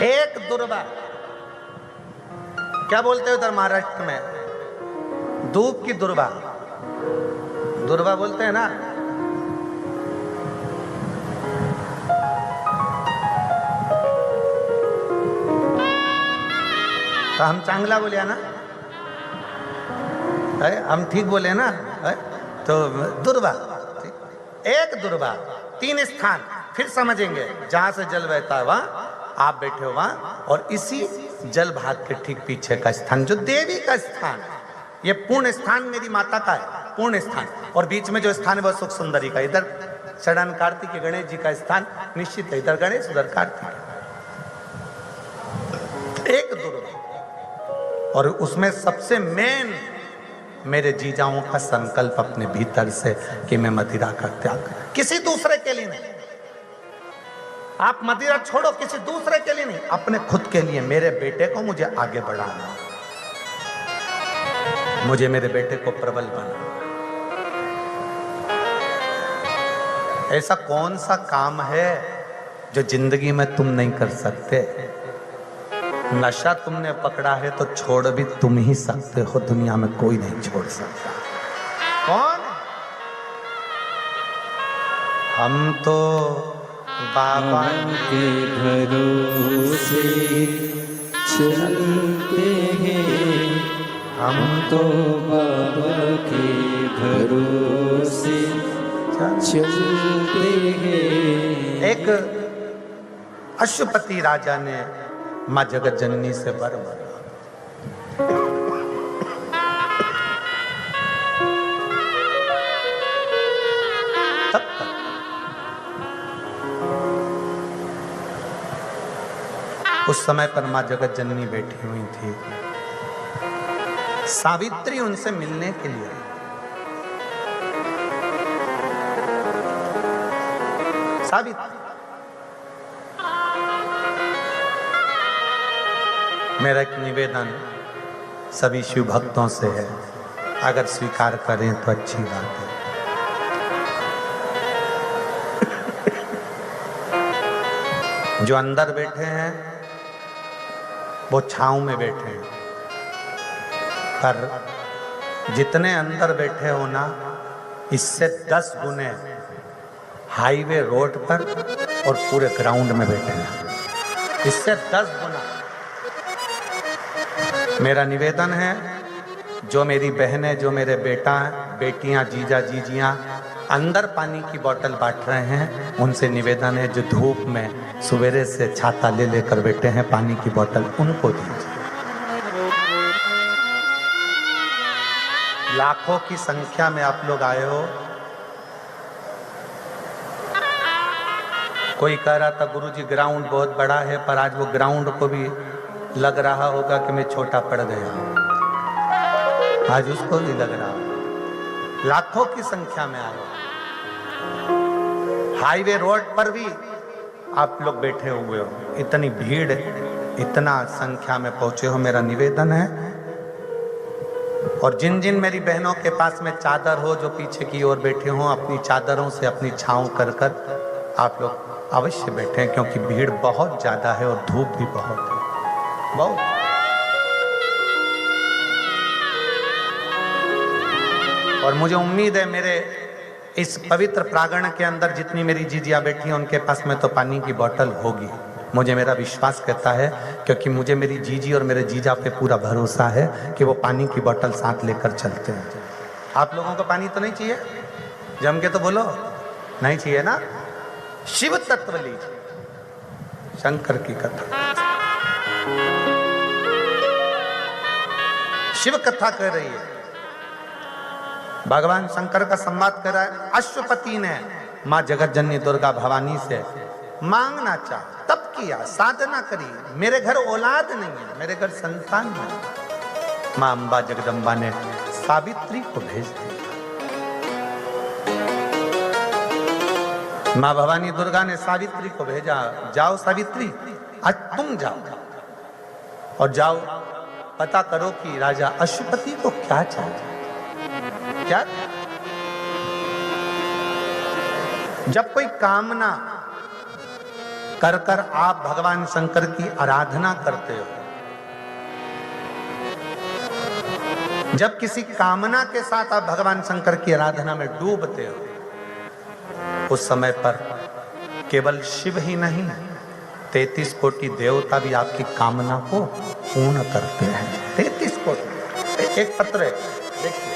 एक दुर्वा, क्या बोलते हो उधर महाराष्ट्र में? धूप की दुर्वा, दुर्वा बोलते हैं ना। तो हम चांगला बोले ना, हम ठीक बोले ना। तो दुर्वा, एक दुर्वा, तीन स्थान फिर समझेंगे। जहां से जल बहता है वहां आप बैठे हो वहां, और इसी जल भाग के ठीक पीछे का स्थान जो देवी का स्थान, ये पूर्ण स्थान मेरी माता का है, पूर्ण स्थान। और बीच में जो स्थान है वह सुख सुंदरी का। इधर चरण कार्तिक गणेश जी का स्थान निश्चित है, इधर गणेश उधर कार्तिक। एक दुर्वा, और उसमें सबसे मेन मेरे जीजाओं का संकल्प अपने भीतर से कि मैं मदिरा का त्याग करूं, किसी दूसरे के लिए नहीं। आप मदिरा छोड़ो, किसी दूसरे के लिए नहीं, अपने खुद के लिए। मेरे बेटे को मुझे आगे बढ़ाना, मुझे मेरे बेटे को प्रबल बनाना। ऐसा कौन सा काम है जो जिंदगी में तुम नहीं कर सकते? नशा तुमने पकड़ा है तो छोड़ भी तुम ही सकते हो, दुनिया में कोई नहीं छोड़ सकता। कौन? हम तो बाबा के भरोसे चलते हैं, हम तो बाबा के भरोसे चलते हैं। एक अश्वपति राजा ने माँ जगत जननी से वर मांगा। तब तक उस समय पर माँ जगत जननी बैठी हुई थी। सावित्री उनसे मिलने के लिए, सावित्री, मेरा एक निवेदन सभी शिव भक्तों से है, अगर स्वीकार करें तो अच्छी बात है। जो अंदर बैठे हैं वो छांव में बैठे हैं, पर जितने अंदर बैठे हो ना, इससे 10 गुने हाईवे रोड पर और पूरे ग्राउंड में बैठे हैं, इससे 10 गुना। मेरा निवेदन है, जो मेरी बहनें, जो मेरे बेटा बेटियां, जीजा जीजियां अंदर पानी की बोतल बांट रहे हैं, उनसे निवेदन है जो धूप में सवेरे से छाता ले लेकर बैठे हैं पानी की बोतल, उनको दीजिए। लाखों की संख्या में आप लोग आए हो। कोई कह रहा था गुरुजी ग्राउंड बहुत बड़ा है, पर आज वो ग्राउंड को भी लग रहा होगा कि मैं छोटा पड़ गया, आज उसको भी लग रहा। लाखों की संख्या में आए, हाईवे रोड पर भी आप लोग बैठे हुए हो, इतनी भीड़, इतना संख्या में पहुंचे हो। मेरा निवेदन है, और जिन जिन मेरी बहनों के पास में चादर हो, जो पीछे की ओर बैठे हो, अपनी चादरों से अपनी छांव कर कर आप लोग अवश्य बैठे, क्योंकि भीड़ बहुत ज्यादा है और धूप भी बहुत है, बहुत। और मुझे उम्मीद है मेरे इस पवित्र प्रांगण के अंदर जितनी मेरी जीजियां बैठी हैं उनके पास में तो पानी की बोतल होगी, मुझे मेरा विश्वास कहता है, क्योंकि मुझे मेरी जीजी और मेरे जीजा पे पूरा भरोसा है कि वो पानी की बोतल साथ लेकर चलते हैं। आप लोगों को पानी तो नहीं चाहिए? जम के तो बोलो, नहीं चाहिए ना? शिव तत्व लीजिए, शंकर की कथा, शिव कथा कह रही है, भगवान शंकर का संवाद कर रहा है। अश्वपति ने माँ जगत जननी दुर्गा भवानी से मांगना चाहा, तब किया, साधना करी, मेरे घर औलाद नहीं है, मेरे घर संतान नहीं। माँ अम्बा जगदम्बा ने सावित्री को भेज दिया। माँ भवानी दुर्गा ने सावित्री को भेजा, जाओ सावित्री, आज तुम जाओ और जाओ पता करो कि राजा अश्वपति को क्या चाहिए। क्या? जब कोई कामना कर कर आप भगवान शंकर की आराधना करते हो। जब किसी कामना के साथ आप भगवान शंकर की आराधना में डूबते हो, उस समय पर केवल शिव ही नहीं 33 कोटि देवता भी आपकी कामना को पूर्ण करते हैं। 33 कोटि। एक पत्र है, देखिए।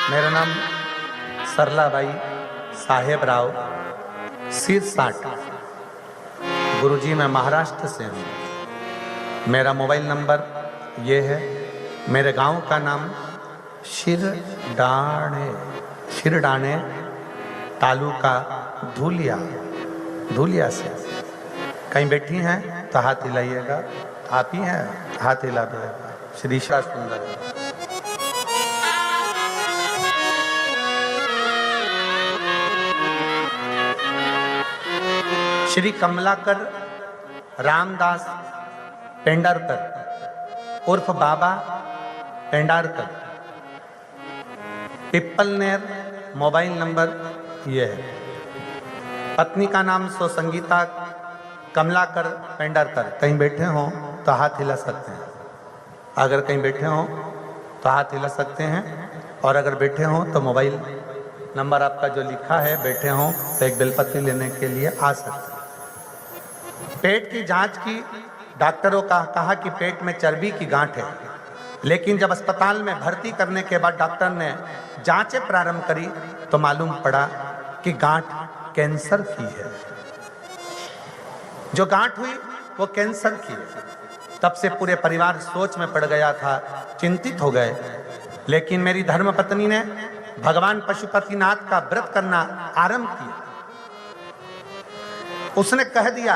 मेरा नाम सरलाबाई साहेब राव सिरसाट, गुरुजी मैं महाराष्ट्र से हूँ। मेरा मोबाइल नंबर ये है। मेरे गांव का नाम शिरडाणे तालुका धूलिया से। कहीं बैठी हैं तो हाथ हिलाइएगा। आप ही हैं, हाथ हिला देगा। श्री श्री सुंदर। श्री कमलाकर रामदास पेंडारकर उर्फ बाबा पेंडारकर, पिप्पलनेर। मोबाइल नंबर ये है। पत्नी का नाम सो संगीता कमलाकर पेंडारकर। कहीं बैठे हों तो हाथ हिला सकते हैं। अगर कहीं बैठे हों तो हाथ हिला सकते हैं, और अगर बैठे हों तो मोबाइल नंबर आपका जो लिखा है, बैठे हों तो एक बेलपत्ती लेने के लिए आ सकते हैं। पेट की जांच की, डॉक्टरों का कहा कि पेट में चर्बी की गांठ है, लेकिन जब अस्पताल में भर्ती करने के बाद डॉक्टर ने जांचें प्रारंभ करी तो मालूम पड़ा कि गांठ कैंसर की है। जो गांठ हुई वो कैंसर की है। तब से पूरे परिवार सोच में पड़ गया था, चिंतित हो गए। लेकिन मेरी धर्मपत्नी ने भगवान पशुपतिनाथ का व्रत करना आरंभ किया। उसने कह दिया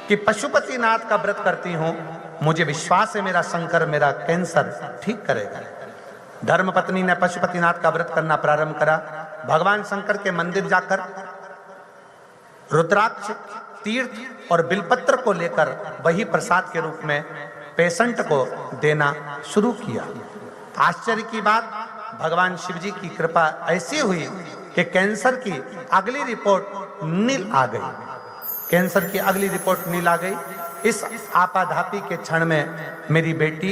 कि पशुपतिनाथ का व्रत करती हूं, मुझे विश्वास है मेरा शंकर मेरा कैंसर ठीक करेगा। धर्मपत्नी ने पशुपतिनाथ का व्रत करना प्रारंभ करा। भगवान शंकर के मंदिर जाकर रुद्राक्ष, तीर्थ और बिलपत्र को लेकर वही प्रसाद के रूप में पेशेंट को देना शुरू किया। आश्चर्य की बात, भगवान शिव जी की कृपा ऐसी हुई कि कैंसर की अगली रिपोर्ट नील आ गई। कैंसर की अगली रिपोर्ट नील आ गई। इस आपाधापी के क्षण में मेरी बेटी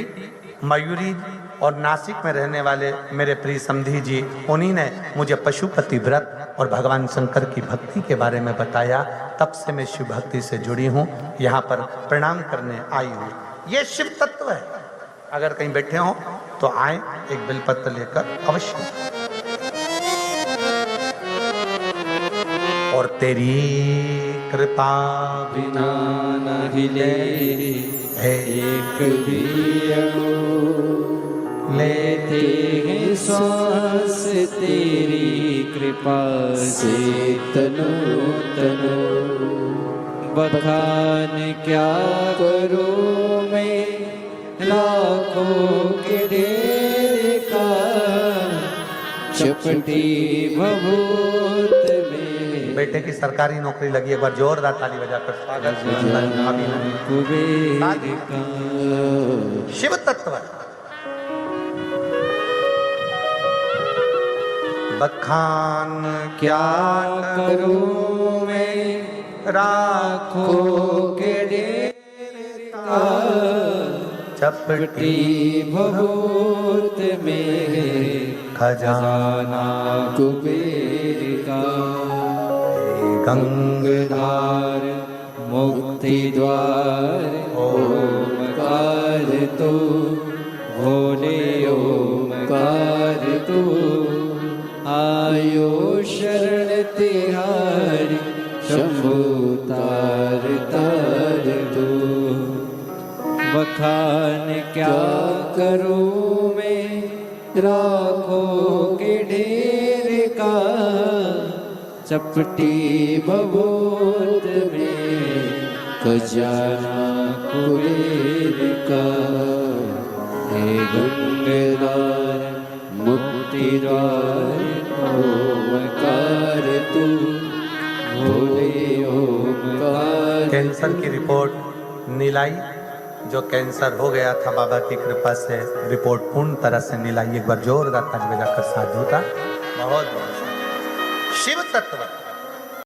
मयूरी और नासिक में रहने वाले मेरे प्रिय समधी जी, उन्हीं ने मुझे पशुपति व्रत और भगवान शंकर की भक्ति के बारे में बताया। तब से मैं शिव भक्ति से जुड़ी हूँ, यहाँ पर प्रणाम करने आई हूँ। ये शिव तत्व है। अगर कहीं बैठे हों तो आए, एक बेलपत्र लेकर अवश्य। और तेरी कृपा बिना न हिले एक भी लेते हैं श्वास, तेरी कृपा से तनो तनो। बखान क्या करूं मैं लाखों के ढेर का, चपटी भभूत में। बेटे की सरकारी नौकरी लगी। एक बार जोरदार ताली बजाकर स्वागत। शिव तत्व। बखान क्या करूं मैं राखों के ढेर का, चपटी भभूत में खजाना कुबेर का। गंगधार मुक्ति द्वार ओमकार तो, भोले ओमकार तो। आयो शरण तिहारी शंभु तार तार तो। बखान क्या करूं मैं राखों के ढेर का, चपटी भभूत में खजाना कुबेर का। हे गंगधार मुक्ति द्वार ओमकार तू, बोले ओमकार। कैंसर की रिपोर्ट नीलाई, जो कैंसर हो गया था बाबा की कृपा से रिपोर्ट पूर्ण तरह से नीलाई। एक बार जोरदार ताली बजाकर साधु का बहुत शिव तत्व